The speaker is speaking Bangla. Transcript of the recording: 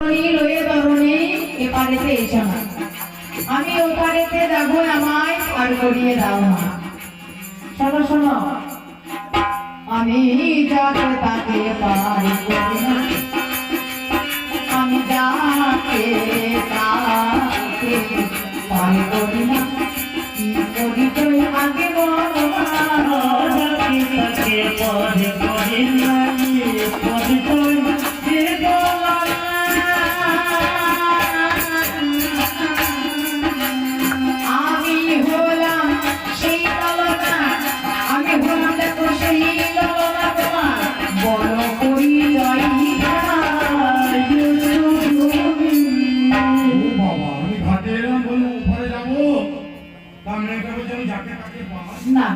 লয়ে ধরনে এপারেতে এসো না, আমি ওপারেতে যাবো, আমায় পার করিয়ে দাও না। শোনো শোনো, আমি যাকে তাকে পার করি না, আমি যাকে তাকে পার করি না। কি করি তুই আগে বল, যাকে তাকে পরে করি না, পরে তুই আমি হলাম সেই ললনা, আমি হলাম দেখো সেই ললনা তোমার, বড় পরিচয় বাবা, আমি ঘাটে এলাম বলে ওপারে যাবো, তা মেয়েটা বলছে আমি যাকে তাকে পাই। না,